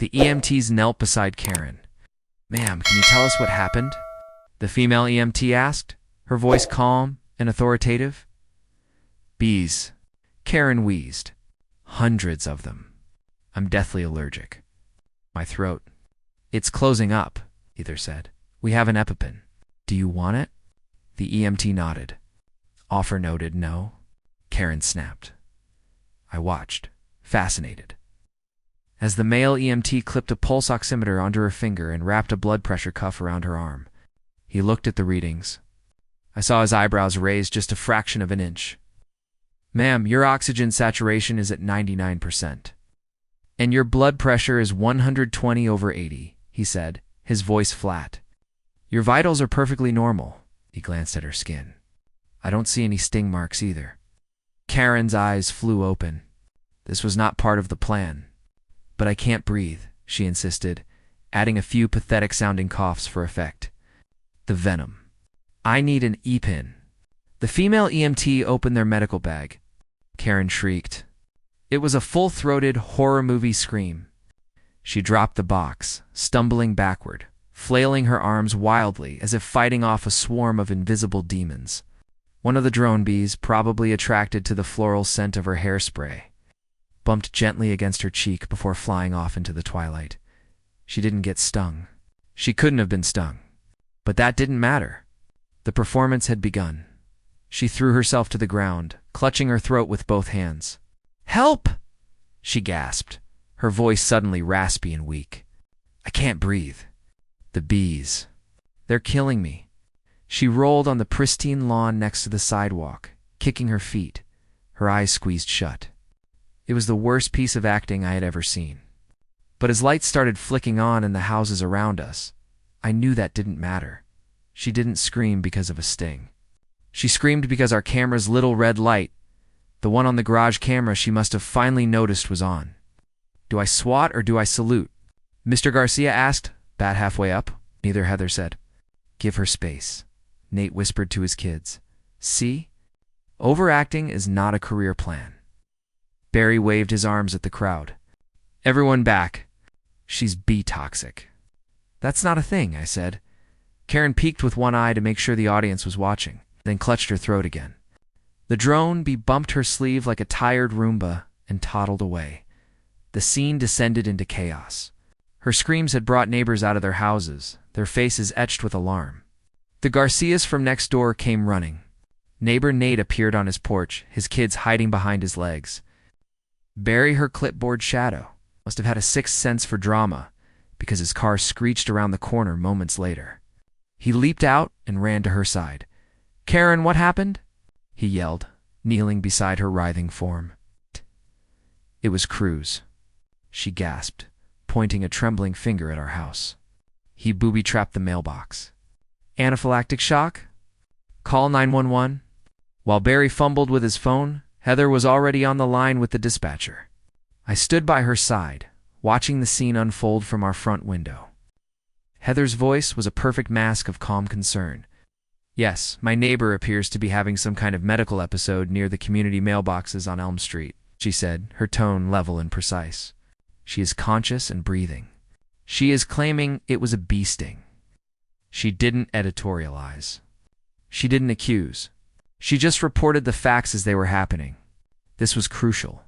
The EMTs knelt beside Karen. "Ma'am, can you tell us what happened?" the female EMT asked, her voice calm and authoritative. "Bees," Karen wheezed. "Hundreds of them. I'm deathly allergic. My throat." "It's closing up," Heather said. "We have an EpiPen. Do you want it?" The EMT nodded. Offer noted, no. Karen snapped. I watched, fascinated, as the male EMT clipped a pulse oximeter onto her finger and wrapped a blood pressure cuff around her arm. He looked at the readings. I saw his eyebrows raise just a fraction of an inch. "Ma'am, your oxygen saturation is at 99%. And your blood pressure is 120/80, he said, his voice flat. "Your vitals are perfectly normal." He glanced at her skin. "I don't see any sting marks either." Karen's eyes flew open. This was not part of the plan. "But I can't breathe," she insisted, adding a few pathetic-sounding coughs for effect. "The venom. I need an EpiPen." The female EMT opened their medical bag. Karen shrieked. It was a full-throated horror movie scream. She dropped the box, stumbling backward, flailing her arms wildly as if fighting off a swarm of invisible demons. One of the drone bees, probably attracted to the floral scent of her hairspray, bumped gently against her cheek before flying off into the twilight. She didn't get stung. She couldn't have been stung. But that didn't matter. The performance had begun. She threw herself to the ground, clutching her throat with both hands. "Help!" she gasped, her voice suddenly raspy and weak. "I can't breathe. The bees. They're killing me." She rolled on the pristine lawn next to the sidewalk, kicking her feet, her eyes squeezed shut. It was the worst piece of acting I had ever seen. But as lights started flicking on in the houses around us, I knew that didn't matter. She didn't scream because of a sting. She screamed because our camera's little red light, the one on the garage camera she must have finally noticed, was on. "Do I swat or do I salute?" Mr. Garcia asked, bat halfway up. Neither, Heather said. "Give her space," Nate whispered to his kids. "See? Overacting is not a career plan." Barry waved his arms at the crowd. "Everyone back. She's bee-toxic." "That's not a thing," I said. Karen peeked with one eye to make sure the audience was watching, then clutched her throat again. The drone bee bumped her sleeve like a tired Roomba and toddled away. The scene descended into chaos. Her screams had brought neighbors out of their houses, their faces etched with alarm. The Garcias from next door came running. Neighbor Nate appeared on his porch, his kids hiding behind his legs. Barry, her clipboard shadow, must have had a sixth sense for drama, because his car screeched around the corner moments later. He leaped out and ran to her side. "Karen, what happened?" he yelled, kneeling beside her writhing form. "It was Cruz," she gasped, pointing a trembling finger at our house. "He booby-trapped the mailbox." "Anaphylactic shock? Call 911. While Barry fumbled with his phone, Heather was already on the line with the dispatcher. I stood by her side, watching the scene unfold from our front window. Heather's voice was a perfect mask of calm concern. "Yes, my neighbor appears to be having some kind of medical episode near the community mailboxes on Elm Street," she said, her tone level and precise. "She is conscious and breathing. She is claiming it was a bee sting." She didn't editorialize. She didn't accuse. She just reported the facts as they were happening. This was crucial.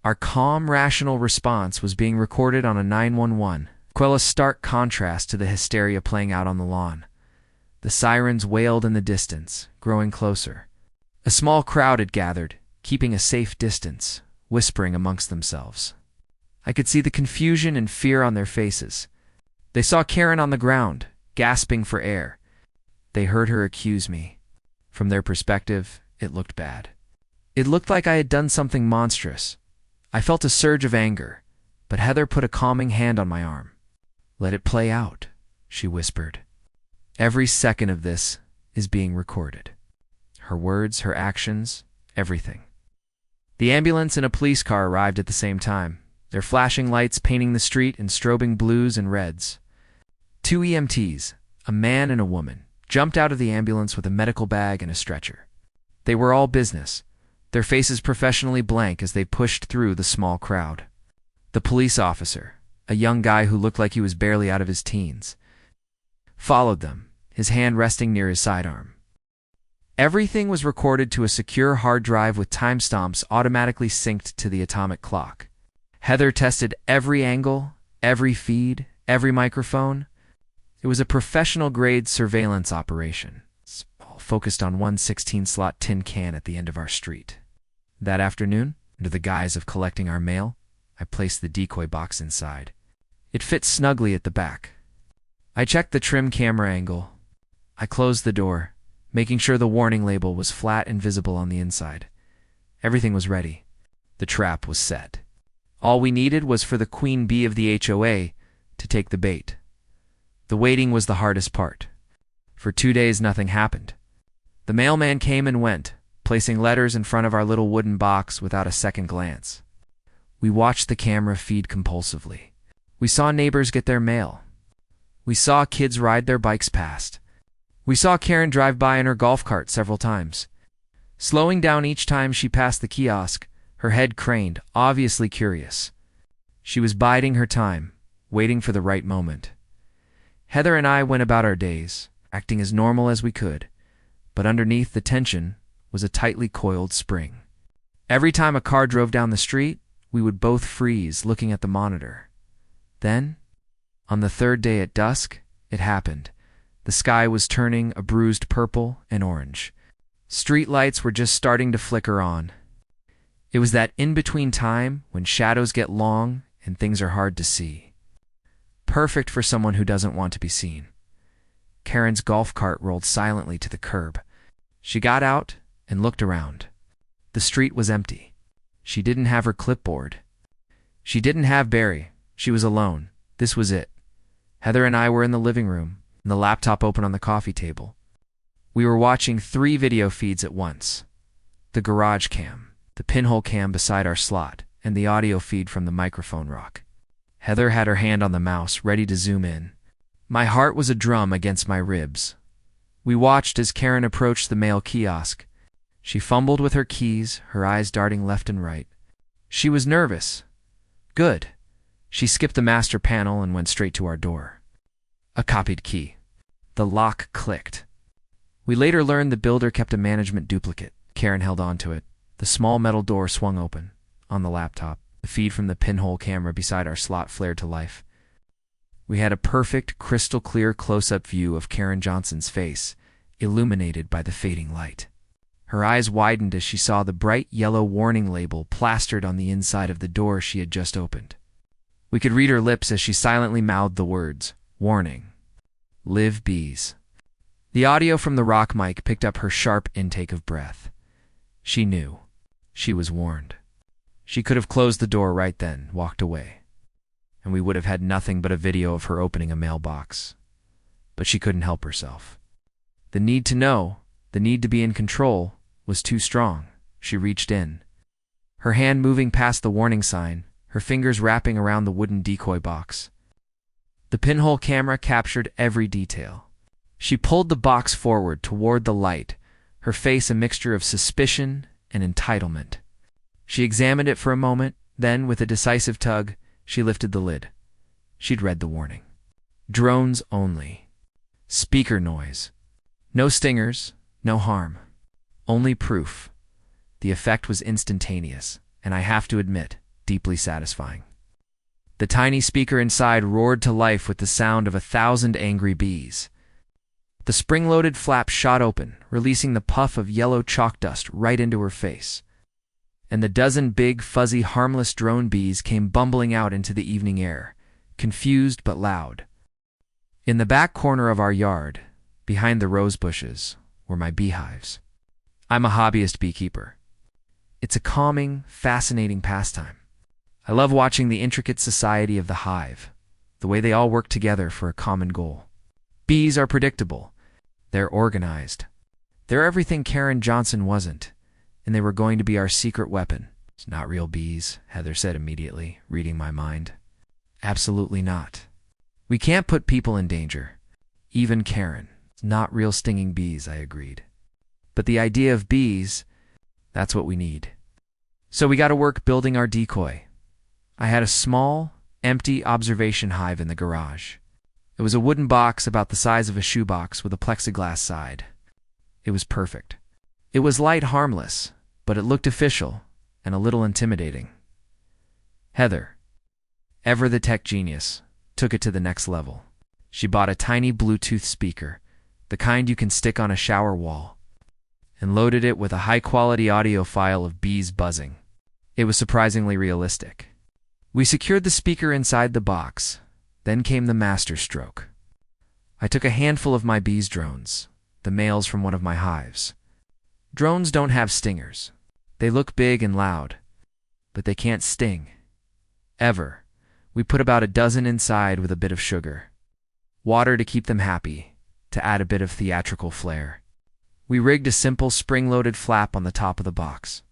Our calm, rational response was being recorded on a 911, quell a stark contrast to the hysteria playing out on the lawn. The sirens wailed in the distance, growing closer. A small crowd had gathered, keeping a safe distance, whispering amongst themselves. I could see the confusion and fear on their faces. They saw Karen on the ground, gasping for air. They heard her accuse me. From their perspective, it looked bad. It looked like I had done something monstrous. I felt a surge of anger, but Heather put a calming hand on my arm. "Let it play out," she whispered. "Every second of this is being recorded." Her words, her actions, everything. The ambulance and a police car arrived at the same time, their flashing lights painting the street in strobing blues and reds. 2 EMTs, a man and a woman, jumped out of the ambulance with a medical bag and a stretcher. They were all business, their faces professionally blank as they pushed through the small crowd. The police officer, a young guy who looked like he was barely out of his teens, followed them, his hand resting near his sidearm. Everything was recorded to a secure hard drive with timestamps automatically synced to the atomic clock. Heather tested every angle, every feed, every microphone. It was a professional-grade surveillance operation, all focused on one 16-slot tin can at the end of our street. That afternoon, under the guise of collecting our mail, I placed the decoy box inside. It fit snugly at the back. I checked the trim camera angle. I closed the door, making sure the warning label was flat and visible on the inside. Everything was ready. The trap was set. All we needed was for the queen bee of the HOA to take the bait. The waiting was the hardest part. For 2 days, nothing happened. The mailman came and went, placing letters in front of our little wooden box without a second glance. We watched the camera feed compulsively. We saw neighbors get their mail. We saw kids ride their bikes past. We saw Karen drive by in her golf cart several times, slowing down each time she passed the kiosk, her head craned, obviously curious. She was biding her time, waiting for the right moment. Heather and I went about our days, acting as normal as we could, but underneath the tension was a tightly coiled spring. Every time a car drove down the street, we would both freeze, looking at the monitor. Then, on the third day at dusk, it happened. The sky was turning a bruised purple and orange. Street lights were just starting to flicker on. It was that in-between time when shadows get long and things are hard to see. Perfect for someone who doesn't want to be seen. Karen's golf cart rolled silently to the curb. She got out and looked around. The street was empty. She didn't have her clipboard. She didn't have Barry. She was alone. This was it. Heather and I were in the living room, and the laptop open on the coffee table. We were watching 3 video feeds at once. The garage cam, the pinhole cam beside our slot, and the audio feed from the microphone rack. Heather had her hand on the mouse, ready to zoom in. My heart was a drum against my ribs. We watched as Karen approached the mail kiosk. She fumbled with her keys, her eyes darting left and right. She was nervous. Good. She skipped the master panel and went straight to our door. A copied key. The lock clicked. We later learned the builder kept a management duplicate. Karen held on to it. The small metal door swung open. On the laptop, the feed from the pinhole camera beside our slot flared to life. We had a perfect, crystal-clear close-up view of Karen Johnson's face, illuminated by the fading light. Her eyes widened as she saw the bright yellow warning label plastered on the inside of the door she had just opened. We could read her lips as she silently mouthed the words, "Warning. Live bees." The audio from the rock mic picked up her sharp intake of breath. She knew. She was warned. She could have closed the door right then, walked away, and we would have had nothing but a video of her opening a mailbox. But she couldn't help herself. The need to know, the need to be in control, was too strong. She reached in. Her hand moving past the warning sign, her fingers wrapping around the wooden decoy box. The pinhole camera captured every detail. She pulled the box forward toward the light, her face a mixture of suspicion and entitlement. She examined it for a moment, then, with a decisive tug, she lifted the lid. She'd read the warning. Drones only. Speaker noise. No stingers, no harm. Only proof. The effect was instantaneous, and I have to admit, deeply satisfying. The tiny speaker inside roared to life with the sound of 1,000 angry bees. The spring-loaded flap shot open, releasing the puff of yellow chalk dust right into her face. And the dozen big, fuzzy, harmless drone bees came bumbling out into the evening air, confused but loud. In the back corner of our yard, behind the rose bushes, were my beehives. I'm a hobbyist beekeeper. It's a calming, fascinating pastime. I love watching the intricate society of the hive, the way they all work together for a common goal. Bees are predictable. They're organized. They're everything Karen Johnson wasn't, and they were going to be our secret weapon. It's not real bees, Heather said immediately, reading my mind. Absolutely not. We can't put people in danger. Even Karen. It's not real stinging bees, I agreed. But the idea of bees, that's what we need. So we got to work building our decoy. I had a small, empty observation hive in the garage. It was a wooden box about the size of a shoebox with a plexiglass side. It was perfect. It was light, harmless, but it looked official and a little intimidating. Heather, ever the tech genius, took it to the next level. She bought a tiny Bluetooth speaker, the kind you can stick on a shower wall, and loaded it with a high-quality audio file of bees buzzing. It was surprisingly realistic. We secured the speaker inside the box. Then came the master stroke. I took a handful of my bees' drones, the males from one of my hives. Drones don't have stingers. They look big and loud, but they can't sting. Ever. We put about a dozen inside with a bit of sugar. Water to keep them happy, to add a bit of theatrical flair. We rigged a simple spring-loaded flap on the top of the box.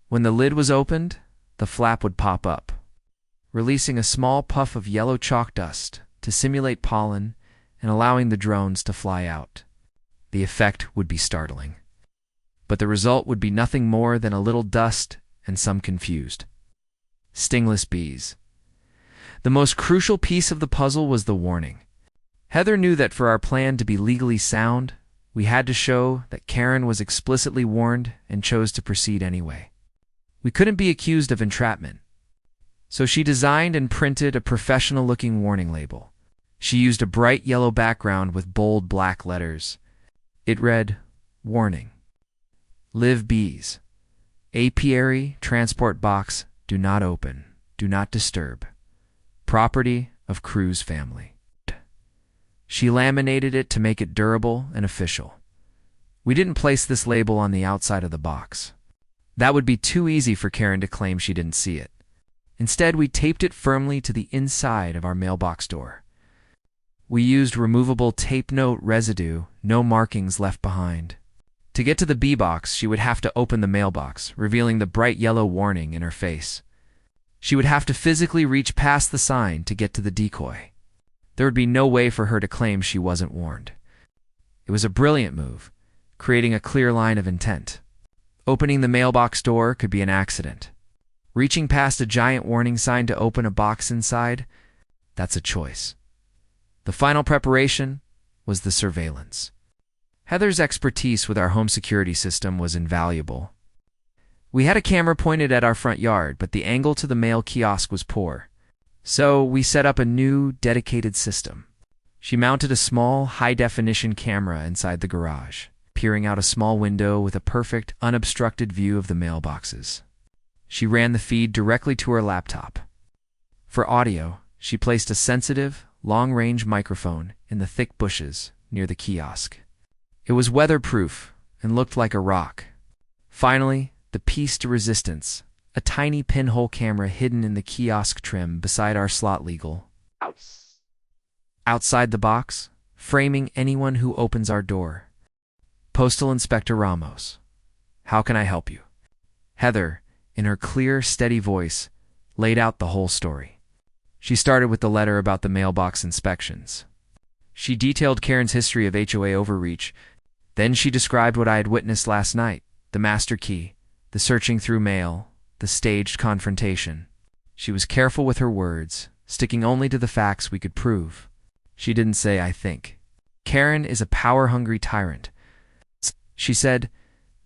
When the lid was opened, the flap would pop up, releasing a small puff of yellow chalk dust to simulate pollen and allowing the drones to fly out. The effect would be startling, but the result would be nothing more than a little dust and some confused, stingless bees. The most crucial piece of the puzzle was the warning. Heather knew that for our plan to be legally sound, we had to show that Karen was explicitly warned and chose to proceed anyway. We couldn't be accused of entrapment. So she designed and printed a professional-looking warning label. She used a bright yellow background with bold black letters. It read, "Warning. Live bees. Apiary transport box do not open. Do not disturb. Property of Crew's family." She laminated it to make it durable and official. We didn't place this label on the outside of the box. That would be too easy for Karen to claim she didn't see it. Instead, we taped it firmly to the inside of our mailbox door. We used removable tape note residue, no markings left behind. To get to the bee box, she would have to open the mailbox, revealing the bright yellow warning in her face. She would have to physically reach past the sign to get to the decoy. There would be no way for her to claim she wasn't warned. It was a brilliant move, creating a clear line of intent. Opening the mailbox door could be an accident. Reaching past a giant warning sign to open a box inside, that's a choice. The final preparation was the surveillance. Heather's expertise with our home security system was invaluable. We had a camera pointed at our front yard, but the angle to the mail kiosk was poor. So we set up a new, dedicated system. She mounted a small, high-definition camera inside the garage, peering out a small window with a perfect, unobstructed view of the mailboxes. She ran the feed directly to her laptop. For audio, she placed a sensitive, long-range microphone in the thick bushes near the kiosk. It was weatherproof and looked like a rock. Finally, the piece de resistance, a tiny pinhole camera hidden in the kiosk trim beside our slot legal. Outside the box, framing anyone who opens our door. Postal Inspector Ramos. How can I help you? Heather, in her clear, steady voice, laid out the whole story. She started with the letter about the mailbox inspections. She detailed Karen's history of HOA overreach. Then she described what I had witnessed last night, the master key, the searching through mail, the staged confrontation. She was careful with her words, sticking only to the facts we could prove. She didn't say, "I think." Karen is a power-hungry tyrant. She said,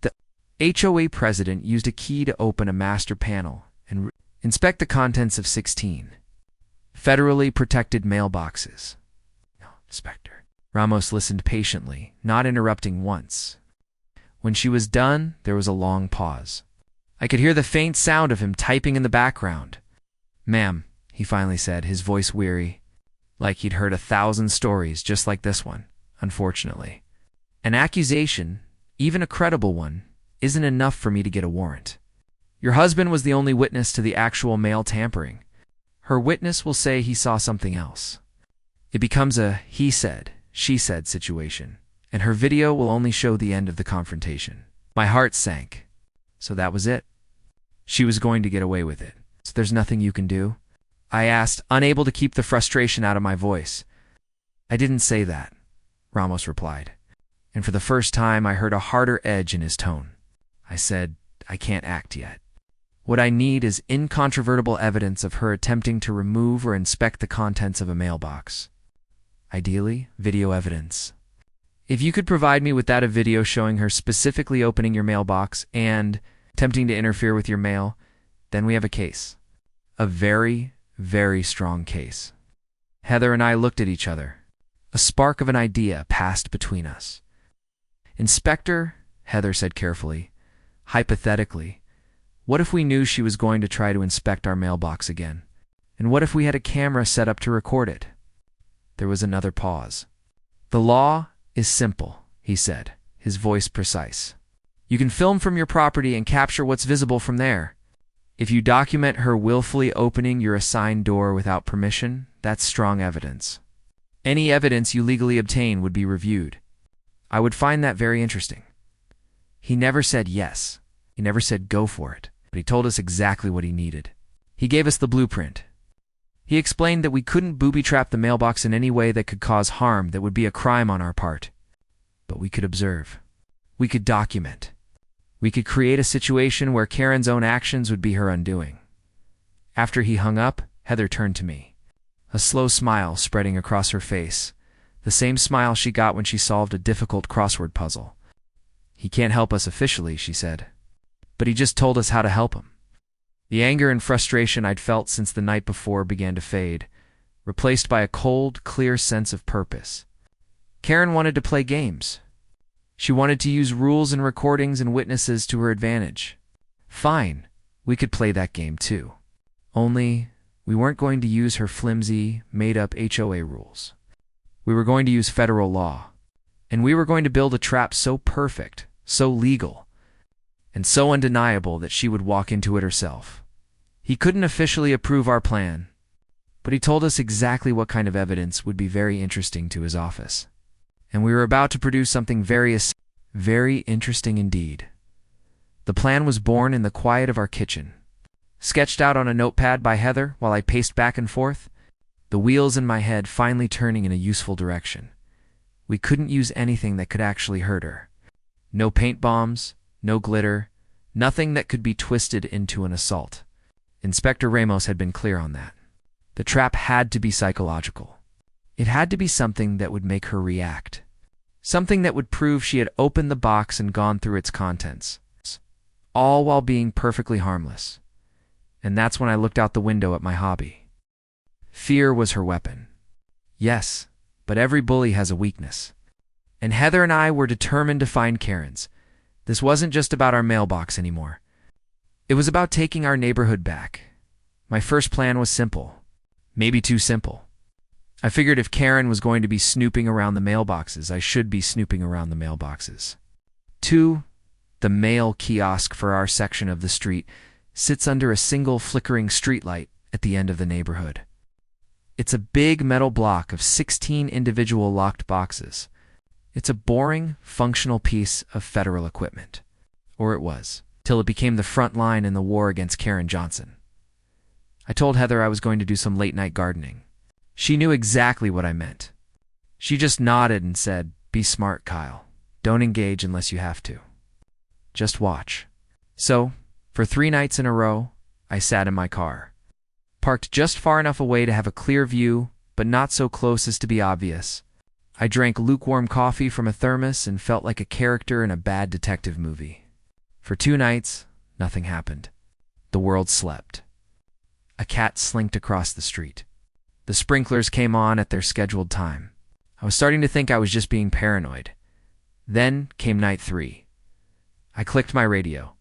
the HOA president used a key to open a master panel and inspect the contents of 16 federally protected mailboxes. No, Inspector. Ramos listened patiently, not interrupting once. When she was done, there was a long pause. I could hear the faint sound of him typing in the background. "Ma'am," he finally said, his voice weary, like he'd heard 1,000 stories just like this one, unfortunately. "An accusation, even a credible one, isn't enough for me to get a warrant. Your husband was the only witness to the actual mail tampering. Her witness will say he saw something else. It becomes a he said, she said situation, and her video will only show the end of the confrontation." My heart sank. So that was it. She was going to get away with it. "So there's nothing you can do?" I asked, unable to keep the frustration out of my voice. "I didn't say that," Ramos replied. And for the first time, I heard a harder edge in his tone. I said, "I can't act yet. What I need is incontrovertible evidence of her attempting to remove or inspect the contents of a mailbox. Ideally, video evidence. If you could provide me with a video showing her specifically opening your mailbox and attempting to interfere with your mail, then we have a case. A very, very strong case. Heather and I looked at each other. A spark of an idea passed between us. "Inspector," Heather said carefully, "hypothetically, what if we knew she was going to try to inspect our mailbox again? And what if we had a camera set up to record it?" There was another pause. "The law is simple," he said, his voice precise. "You can film from your property and capture what's visible from there. If you document her willfully opening your assigned door without permission, that's strong evidence. Any evidence you legally obtain would be reviewed. I would find that very interesting." He never said yes. He never said go for it. But he told us exactly what he needed. He gave us the blueprint. He explained that we couldn't booby-trap the mailbox in any way that could cause harm that would be a crime on our part. But we could observe. We could document. We could create a situation where Karen's own actions would be her undoing. After he hung up, Heather turned to me. A slow smile spreading across her face. The same smile she got when she solved a difficult crossword puzzle. "He can't help us officially," she said. "But he just told us how to help him." The anger and frustration I'd felt since the night before began to fade, replaced by a cold, clear sense of purpose. Karen wanted to play games. She wanted to use rules and recordings and witnesses to her advantage. Fine, we could play that game too. Only, we weren't going to use her flimsy, made-up HOA rules. We were going to use federal law. And we were going to build a trap so perfect, so legal, and so undeniable that she would walk into it herself. He couldn't officially approve our plan, but he told us exactly what kind of evidence would be very interesting to his office. And we were about to produce something very interesting indeed. The plan was born in the quiet of our kitchen, sketched out on a notepad by Heather while I paced back and forth, the wheels in my head finally turning in a useful direction. We couldn't use anything that could actually hurt her. No paint bombs, no glitter, nothing that could be twisted into an assault. Inspector Ramos had been clear on that. The trap had to be psychological. It had to be something that would make her react. Something that would prove she had opened the box and gone through its contents. All while being perfectly harmless. And that's when I looked out the window at my hobby. Fear was her weapon. Yes, but every bully has a weakness. And Heather and I were determined to find Karen's. This wasn't just about our mailbox anymore. It was about taking our neighborhood back. My first plan was simple. Maybe too simple. I figured if Karen was going to be snooping around the mailboxes, I should be snooping around the mailboxes. 2. The mail kiosk for our section of the street sits under a single flickering streetlight at the end of the neighborhood. It's a big metal block of 16 individual locked boxes. It's a boring, functional piece of federal equipment. Or it was, till it became the front line in the war against Karen Johnson. I told Heather I was going to do some late-night gardening. She knew exactly what I meant. She just nodded and said, "Be smart, Kyle. Don't engage unless you have to. Just watch." So, for 3 nights in a row, I sat in my car. Parked just far enough away to have a clear view, but not so close as to be obvious. I drank lukewarm coffee from a thermos and felt like a character in a bad detective movie. For 2 nights, nothing happened. The world slept. A cat slinked across the street. The sprinklers came on at their scheduled time. I was starting to think I was just being paranoid. Then came night 3. I clicked my radio.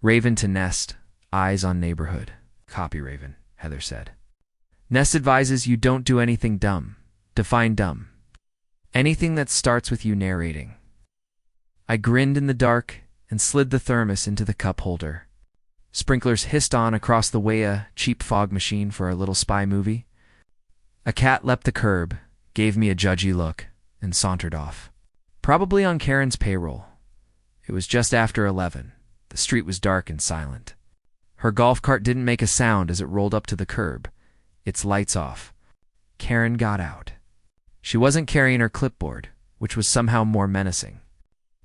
Raven to Nest, eyes on neighborhood. "Copy, Raven," Heather said. "Nest advises you don't do anything dumb. Define dumb. Anything that starts with you narrating." I grinned in the dark and slid the thermos into the cup holder. Sprinklers hissed on across the way, a cheap fog machine for our little spy movie. A cat leapt the curb, gave me a judgy look, and sauntered off. Probably on Karen's payroll. It was just after 11. The street was dark and silent. Her golf cart didn't make a sound as it rolled up to the curb, its lights off. Karen got out. She wasn't carrying her clipboard, which was somehow more menacing.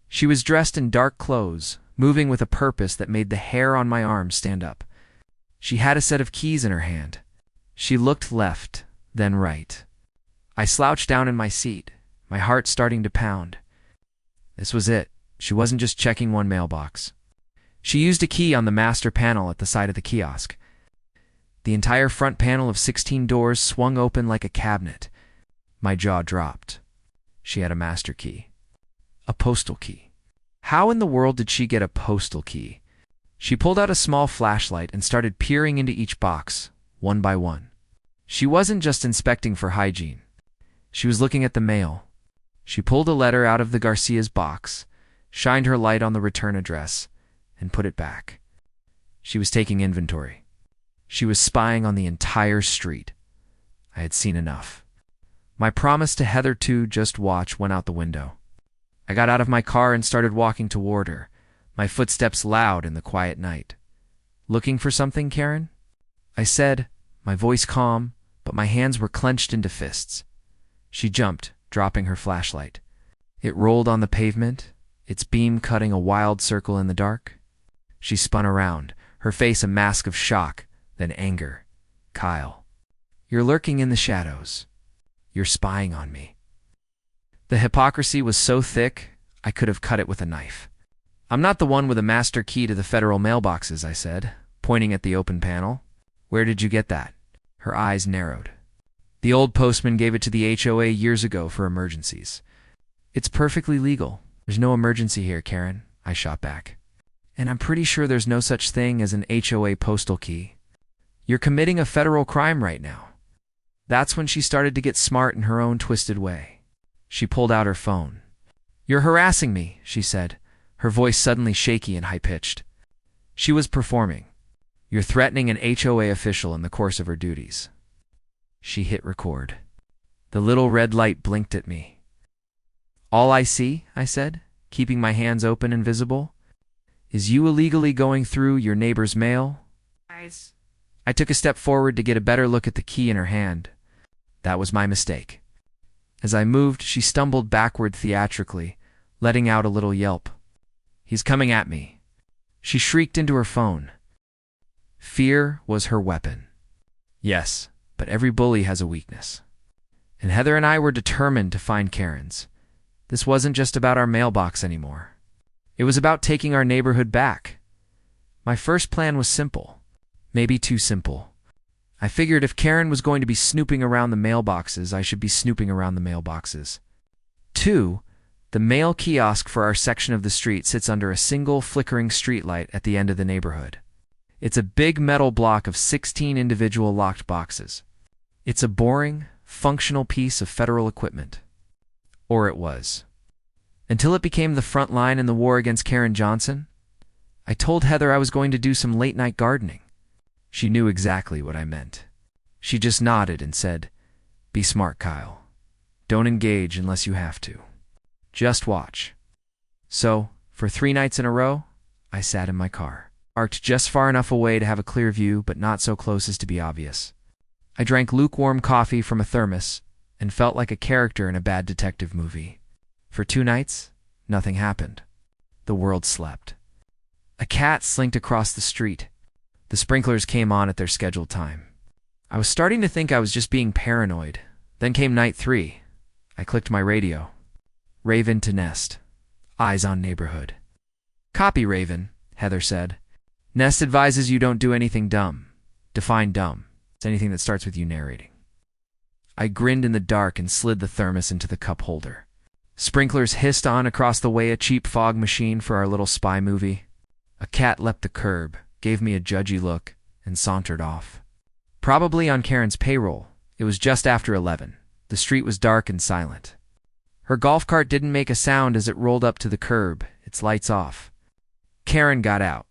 She was dressed in dark clothes, moving with a purpose that made the hair on my arm stand up. She had a set of keys in her hand. She looked left, then right. I slouched down in my seat, my heart starting to pound. This was it. She wasn't just checking one mailbox. She used a key on the master panel at the side of the kiosk. The entire front panel of 16 doors swung open like a cabinet. My jaw dropped. She had a master key. A postal key. How in the world did she get a postal key? She pulled out a small flashlight and started peering into each box, one by one. She wasn't just inspecting for hygiene. She was looking at the mail. She pulled a letter out of the Garcia's box, shined her light on the return address, and put it back. She was taking inventory. She was spying on the entire street. I had seen enough. My promise to Heather to just watch went out the window. I got out of my car and started walking toward her, my footsteps loud in the quiet night. "Looking for something, Karen?" I said, my voice calm, but my hands were clenched into fists. She jumped, dropping her flashlight. It rolled on the pavement, its beam cutting a wild circle in the dark. She spun around, her face a mask of shock, then anger. "Kyle, you're lurking in the shadows. You're spying on me." The hypocrisy was so thick, I could have cut it with a knife. "I'm not the one with a master key to the federal mailboxes," I said, pointing at the open panel. "Where did you get that?" Her eyes narrowed. "The old postman gave it to the HOA years ago for emergencies." "It's perfectly legal. There's no emergency here, Karen," I shot back. "And I'm pretty sure there's no such thing as an HOA postal key. You're committing a federal crime right now." That's when she started to get smart in her own twisted way. She pulled out her phone. "You're harassing me," she said, her voice suddenly shaky and high-pitched. She was performing. "You're threatening an HOA official in the course of her duties." She hit record. The little red light blinked at me. "All I see," I said, keeping my hands open and visible, "is you illegally going through your neighbor's mail." I took a step forward to get a better look at the key in her hand. That was my mistake. As I moved, she stumbled backward theatrically, letting out a little yelp. "He's coming at me." She shrieked into her phone. Fear was her weapon. Yes, but every bully has a weakness. And Heather and I were determined to find Karen's. This wasn't just about our mailbox anymore. It was about taking our neighborhood back. My first plan was simple. Maybe too simple. I figured if Karen was going to be snooping around the mailboxes, I should be snooping around the mailboxes. 2. The mail kiosk for our section of the street sits under a single flickering streetlight at the end of the neighborhood. It's a big metal block of 16 individual locked boxes. It's a boring, functional piece of federal equipment. Or it was. Until it became the front line in the war against Karen Johnson. I told Heather I was going to do some late-night gardening. She knew exactly what I meant. She just nodded and said, "Be smart, Kyle. Don't engage unless you have to. Just watch." So, for 3 nights in a row, I sat in my car, parked just far enough away to have a clear view, but not so close as to be obvious. I drank lukewarm coffee from a thermos and felt like a character in a bad detective movie. For 2 nights, nothing happened. The world slept. A cat slinked across the street. The sprinklers came on at their scheduled time. I was starting to think I was just being paranoid. Then came night 3. I clicked my radio. Raven to Nest. Eyes on neighborhood. "Copy, Raven," Heather said. "Nest advises you don't do anything dumb. Define dumb. It's anything that starts with you narrating." I grinned in the dark and slid the thermos into the cup holder. Sprinklers hissed on across the way, a cheap fog machine for our little spy movie. A cat leapt the curb, gave me a judgy look, and sauntered off. Probably on Karen's payroll. It was just after 11. The street was dark and silent. Her golf cart didn't make a sound as it rolled up to the curb, its lights off. Karen got out.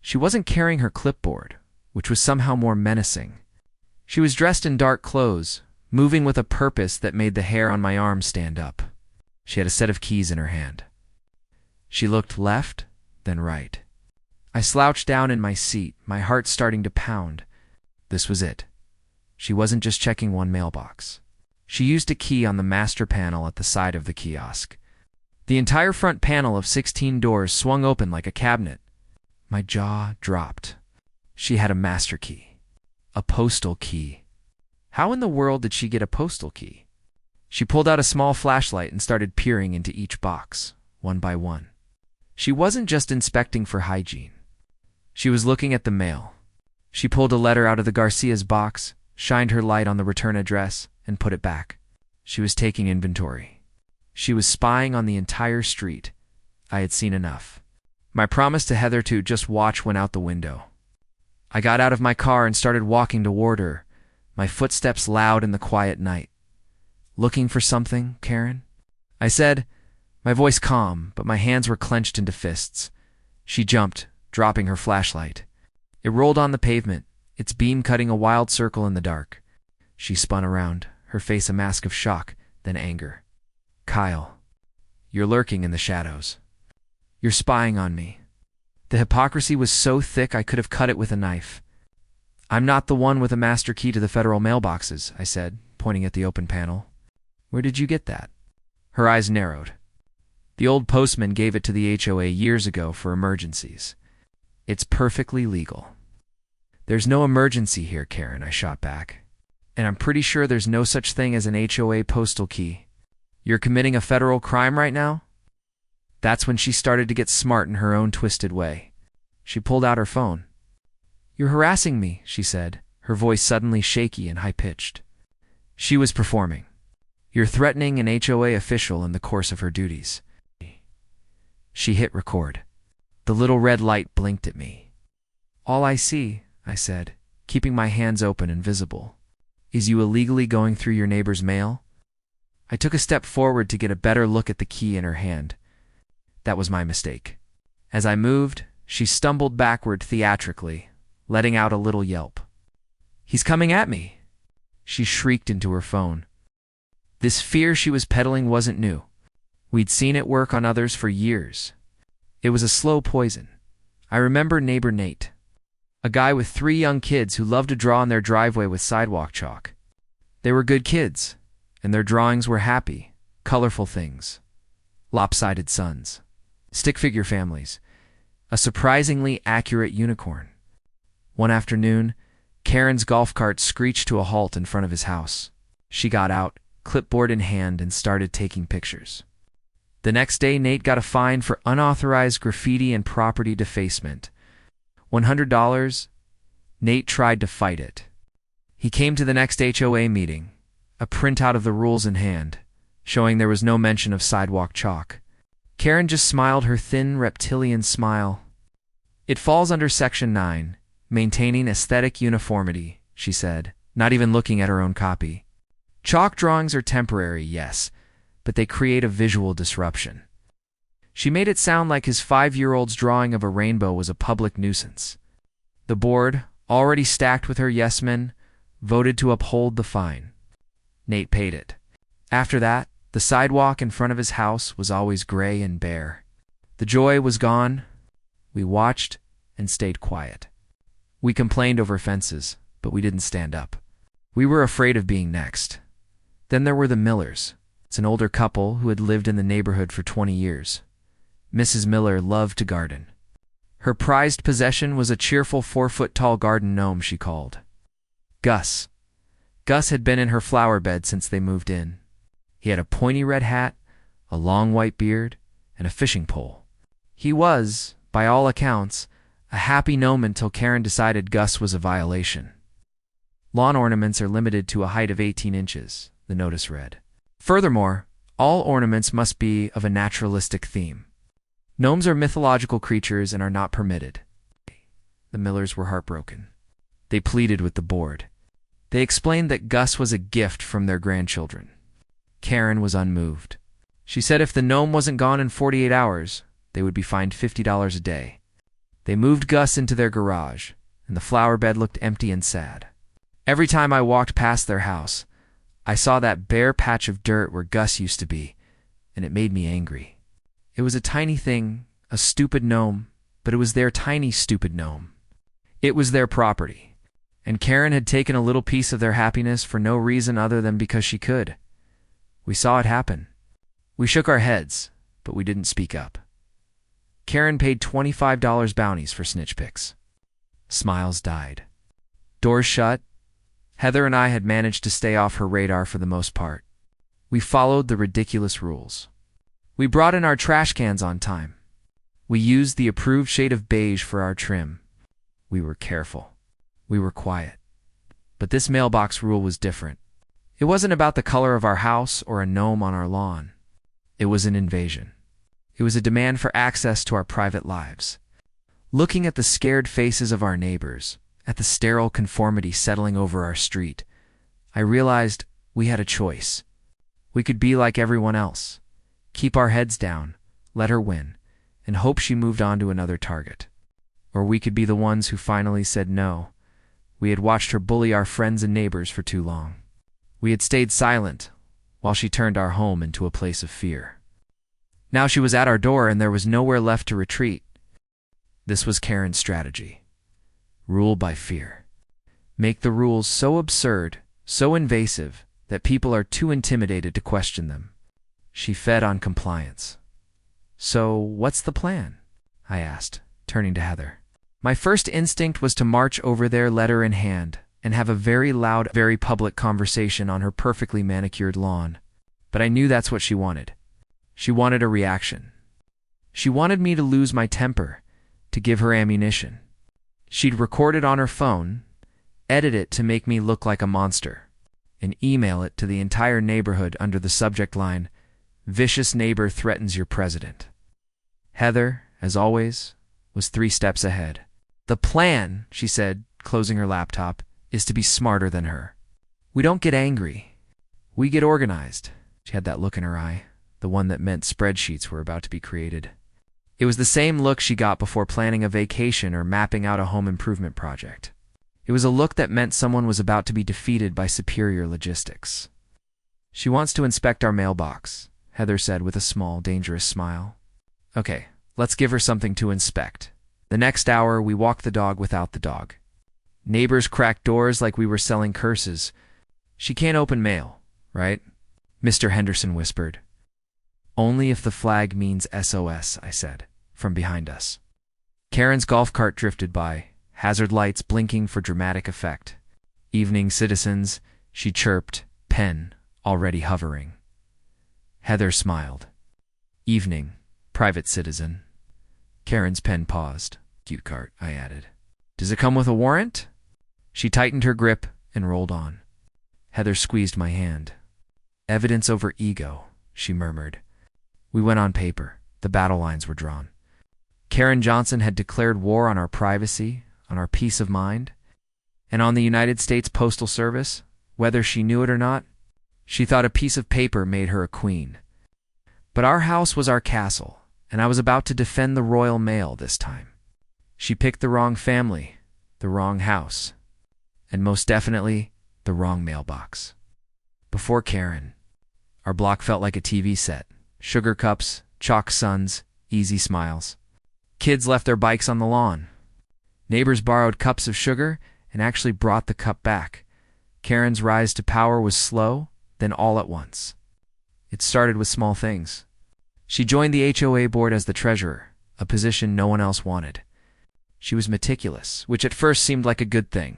She wasn't carrying her clipboard, which was somehow more menacing. She was dressed in dark clothes, moving with a purpose that made the hair on my arm stand up. She had a set of keys in her hand. She looked left, then right. I slouched down in my seat, my heart starting to pound. This was it. She wasn't just checking one mailbox. She used a key on the master panel at the side of the kiosk. The entire front panel of 16 doors swung open like a cabinet. My jaw dropped. She had a master key. A postal key. How in the world did she get a postal key? She pulled out a small flashlight and started peering into each box, one by one. She wasn't just inspecting for hygiene. She was looking at the mail. She pulled a letter out of the Garcia's box, shined her light on the return address, and put it back. She was taking inventory. She was spying on the entire street. I had seen enough. My promise to Heather to just watch went out the window. I got out of my car and started walking toward her, my footsteps loud in the quiet night. "Looking for something, Karen?" I said, my voice calm, but my hands were clenched into fists. She jumped, dropping her flashlight. It rolled on the pavement, its beam cutting a wild circle in the dark. She spun around, her face a mask of shock, then anger. "Kyle, you're lurking in the shadows. You're spying on me." The hypocrisy was so thick I could have cut it with a knife. "I'm not the one with a master key to the federal mailboxes," I said, pointing at the open panel. "Where did you get that?" Her eyes narrowed. "The old postman gave it to the HOA years ago for emergencies. It's perfectly legal." "There's no emergency here, Karen," I shot back. "And I'm pretty sure there's no such thing as an HOA postal key. You're committing a federal crime right now?" That's when she started to get smart in her own twisted way. She pulled out her phone. "You're harassing me," she said, her voice suddenly shaky and high-pitched. She was performing. "You're threatening an HOA official in the course of her duties." She hit record. The little red light blinked at me. "All I see," I said, keeping my hands open and visible, "is you illegally going through your neighbor's mail." I took a step forward to get a better look at the key in her hand. That was my mistake. As I moved, she stumbled backward theatrically, letting out a little yelp. "He's coming at me!" She shrieked into her phone. This fear she was peddling wasn't new. We'd seen it work on others for years. It was a slow poison. I remember neighbor Nate, a guy with 3 young kids who loved to draw in their driveway with sidewalk chalk. They were good kids, and their drawings were happy, colorful things. Lopsided suns, stick figure families, a surprisingly accurate unicorn. One afternoon, Karen's golf cart screeched to a halt in front of his house. She got out, clipboard in hand, and started taking pictures. The next day, Nate got a fine for unauthorized graffiti and property defacement. $100. Nate tried to fight it. He came to the next HOA meeting, a printout of the rules in hand, showing there was no mention of sidewalk chalk. Karen just smiled her thin reptilian smile. "It falls under Section 9, maintaining aesthetic uniformity," she said, not even looking at her own copy. "Chalk drawings are temporary, yes, but they create a visual disruption." She made it sound like his 5-year-old's drawing of a rainbow was a public nuisance. The board, already stacked with her yes-men, voted to uphold the fine. Nate paid it. After that, the sidewalk in front of his house was always gray and bare. The joy was gone. We watched and stayed quiet. We complained over fences, but we didn't stand up. We were afraid of being next. Then there were the Millers. It's an older couple who had lived in the neighborhood for 20 years. Mrs. Miller loved to garden. Her prized possession was a cheerful 4-foot-tall garden gnome she called Gus. Gus had been in her flower bed since they moved in. He had a pointy red hat, a long white beard, and a fishing pole. He was, by all accounts, a happy gnome until Karen decided Gus was a violation. "Lawn ornaments are limited to a height of 18 inches, the notice read. Furthermore, all ornaments must be of a naturalistic theme. Gnomes are mythological creatures and are not permitted." The Millers were heartbroken. They pleaded with the board. They explained that Gus was a gift from their grandchildren. Karen was unmoved. She said if the gnome wasn't gone in 48 hours, they would be fined $50 a day. They moved Gus into their garage, and the flower bed looked empty and sad. Every time I walked past their house, I saw that bare patch of dirt where Gus used to be, and it made me angry. It was a tiny thing, a stupid gnome, but it was their tiny, stupid gnome. It was their property, and Karen had taken a little piece of their happiness for no reason other than because she could. We saw it happen. We shook our heads, but we didn't speak up. Karen paid $25 bounties for snitch pics. Smiles died. Doors shut. Heather and I had managed to stay off her radar for the most part. We followed the ridiculous rules. We brought in our trash cans on time. We used the approved shade of beige for our trim. We were careful. We were quiet. But this mailbox rule was different. It wasn't about the color of our house or a gnome on our lawn. It was an invasion. It was a demand for access to our private lives. Looking at the scared faces of our neighbors, at the sterile conformity settling over our street, I realized we had a choice. We could be like everyone else, keep our heads down, let her win, and hope she moved on to another target. Or we could be the ones who finally said no. We had watched her bully our friends and neighbors for too long. We had stayed silent while she turned our home into a place of fear. Now she was at our door and there was nowhere left to retreat. This was Karen's strategy. Rule by fear. Make the rules so absurd, so invasive, that people are too intimidated to question them. She fed on compliance. So, what's the plan? I asked, turning to Heather. My first instinct was to march over there, letter in hand, and have a very loud, very public conversation on her perfectly manicured lawn. But I knew that's what she wanted. She wanted a reaction. She wanted me to lose my temper, to give her ammunition. She'd record it on her phone, edit it to make me look like a monster, and email it to the entire neighborhood under the subject line, "Vicious neighbor threatens your president." Heather, as always, was 3 steps ahead. "The plan," she said, closing her laptop, "is to be smarter than her. We don't get angry. We get organized." She had that look in her eye, the one that meant spreadsheets were about to be created. It was the same look she got before planning a vacation or mapping out a home improvement project. It was a look that meant someone was about to be defeated by superior logistics. "She wants to inspect our mailbox," Heather said with a small, dangerous smile. "Okay, let's give her something to inspect." The next hour, we walked the dog without the dog. Neighbors cracked doors like we were selling curses. "She can't open mail, right?" Mr. Henderson whispered. "Only if the flag means SOS," I said, from behind us. Karen's golf cart drifted by, hazard lights blinking for dramatic effect. "Evening, citizens," she chirped, pen already hovering. Heather smiled. "Evening, private citizen." Karen's pen paused. "Cute cart," I added. "Does it come with a warrant?" She tightened her grip and rolled on. Heather squeezed my hand. "Evidence over ego," she murmured. We went on paper. The battle lines were drawn. Karen Johnson had declared war on our privacy, on our peace of mind, and on the United States Postal Service, whether she knew it or not. She thought a piece of paper made her a queen. But our house was our castle, and I was about to defend the Royal Mail this time. She picked the wrong family, the wrong house, and most definitely the wrong mailbox. Before Karen, our block felt like a TV set. Sugar cups, chalk suns, easy smiles. Kids left their bikes on the lawn. Neighbors borrowed cups of sugar and actually brought the cup back. Karen's rise to power was slow, then all at once. It started with small things. She joined the HOA board as the treasurer, a position no one else wanted. She was meticulous, which at first seemed like a good thing.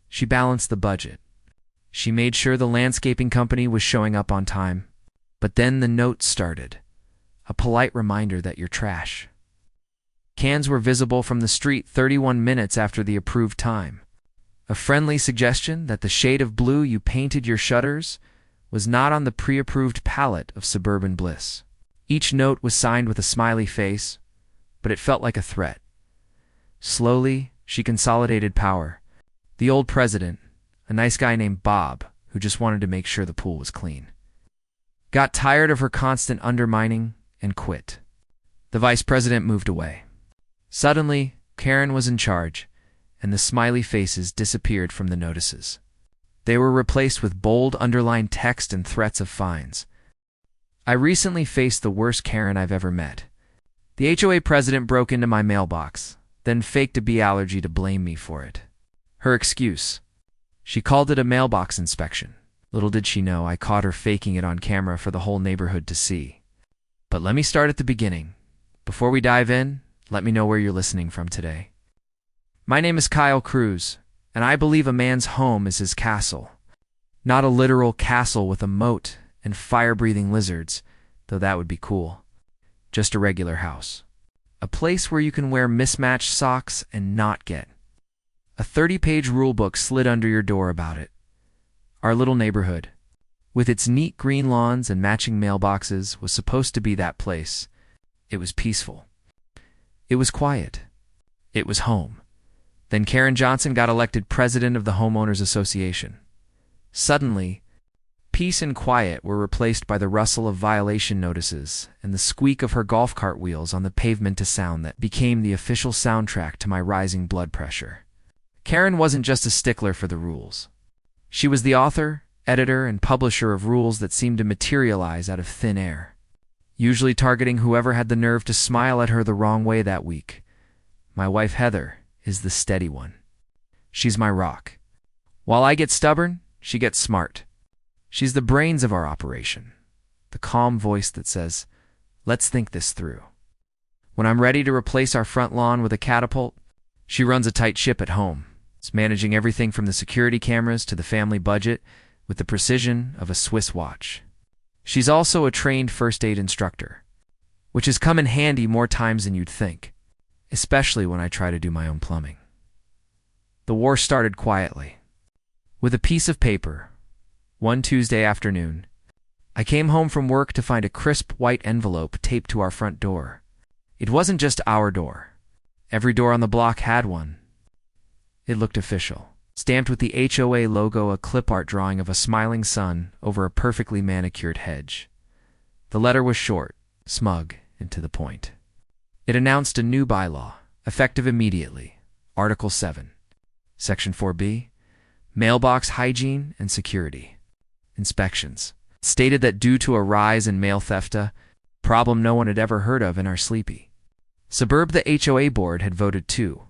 She balanced the budget. She made sure the landscaping company was showing up on time. But then the note started, a polite reminder that you're trash. Cans were visible from the street 31 minutes after the approved time. A friendly suggestion that the shade of blue you painted your shutters was not on the pre-approved palette of suburban bliss. Each note was signed with a smiley face, but it felt like a threat. Slowly, she consolidated power. The old president, a nice guy named Bob, who just wanted to make sure the pool was clean, got tired of her constant undermining and quit. The vice president moved away. Suddenly, Karen was in charge, and the smiley faces disappeared from the notices. They were replaced with bold underlined text and threats of fines. I recently faced the worst Karen I've ever met. The HOA president broke into my mailbox, then faked a bee allergy to blame me for it. Her excuse: she called it a mailbox inspection. Little did she know I caught her faking it on camera for the whole neighborhood to see. But let me start at the beginning. Before we dive in, let me know where you're listening from today. My name is Kyle Cruz, and I believe a man's home is his castle. Not a literal castle with a moat and fire-breathing lizards, though that would be cool. Just a regular house. A place where you can wear mismatched socks and not get a 30-page rulebook slid under your door about it. Our little neighborhood, with its neat green lawns and matching mailboxes, was supposed to be that place. It was peaceful. It was quiet. It was home. Then Karen Johnson got elected president of the Homeowners Association. Suddenly, peace and quiet were replaced by the rustle of violation notices and the squeak of her golf cart wheels on the pavement, a sound that became the official soundtrack to my rising blood pressure. Karen wasn't just a stickler for the rules. She was the author, editor, and publisher of rules that seemed to materialize out of thin air, usually targeting whoever had the nerve to smile at her the wrong way that week. My wife Heather is the steady one. She's my rock. While I get stubborn, she gets smart. She's the brains of our operation, the calm voice that says, "Let's think this through." When I'm ready to replace our front lawn with a catapult, she runs a tight ship at home. It's managing everything from the security cameras to the family budget with the precision of a Swiss watch. She's also a trained first aid instructor, which has come in handy more times than you'd think, especially when I try to do my own plumbing. The war started quietly. With a piece of paper, one Tuesday afternoon, I came home from work to find a crisp white envelope taped to our front door. It wasn't just our door. Every door on the block had one. It looked official, stamped with the HOA logo, a clip art drawing of a smiling sun over a perfectly manicured hedge. The letter was short, smug, and to the point. It announced a new bylaw, effective immediately. Article 7, Section 4B, Mailbox Hygiene and Security. Inspections. It stated that due to a rise in mail theft, a problem no one had ever heard of in our sleepy suburb, the HOA board had voted to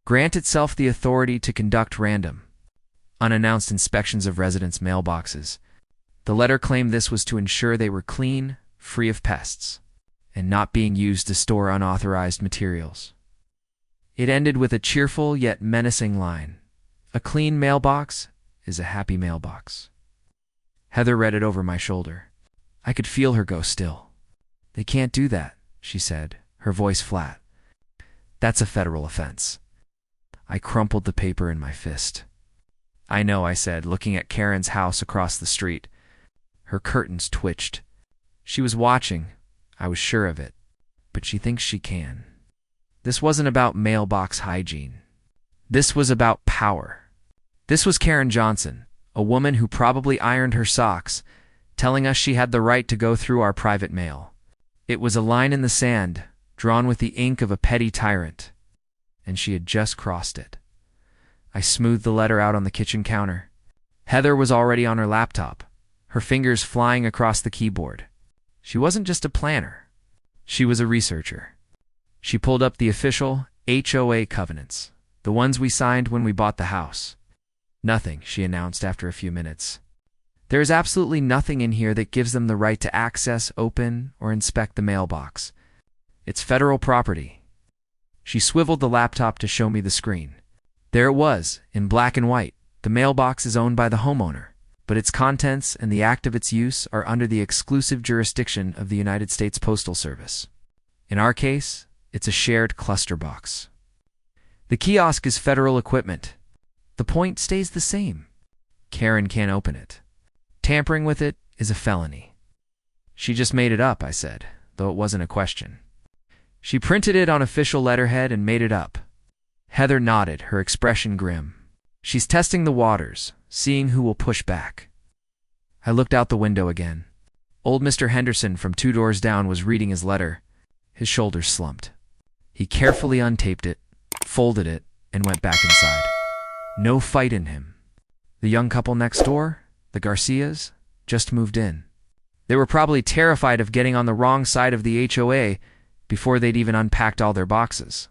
grant itself the authority to conduct random, unannounced inspections of residents' mailboxes. The letter claimed this was to ensure they were clean, free of pests, and not being used to store unauthorized materials. It ended with a cheerful yet menacing line: "A clean mailbox is a happy mailbox." Heather read it over my shoulder. I could feel her go still. "They can't do that," she said, her voice flat. "That's a federal offense." I crumpled the paper in my fist. "I know," I said, looking at Karen's house across the street. Her curtains twitched. She was watching, I was sure of it, but she thinks she can. This wasn't about mailbox hygiene. This was about power. This was Karen Johnson, a woman who probably ironed her socks, telling us she had the right to go through our private mail. It was a line in the sand, drawn with the ink of a petty tyrant, and she had just crossed it. I smoothed the letter out on the kitchen counter. Heather was already on her laptop, her fingers flying across the keyboard. She wasn't just a planner. She was a researcher. She pulled up the official HOA covenants, the ones we signed when we bought the house. "Nothing," she announced after a few minutes. "There is absolutely nothing in here that gives them the right to access, open, or inspect the mailbox. It's federal property." She swiveled the laptop to show me the screen. There it was, in black and white. The mailbox is owned by the homeowner, but its contents and the act of its use are under the exclusive jurisdiction of the United States Postal Service. In our case, it's a shared cluster box. The kiosk is federal equipment. The point stays the same. Karen can't open it. Tampering with it is a felony. She just made it up, I said, though it wasn't a question. She printed it on official letterhead and made it up. Heather nodded, her expression grim. She's testing the waters, seeing who will push back. I looked out the window again. Old Mr. Henderson from 2 doors down was reading his letter. His shoulders slumped. He carefully untaped it, folded it, and went back inside. No fight in him. The young couple next door, the Garcias, just moved in. They were probably terrified of getting on the wrong side of the HOA before they'd even unpacked all their boxes.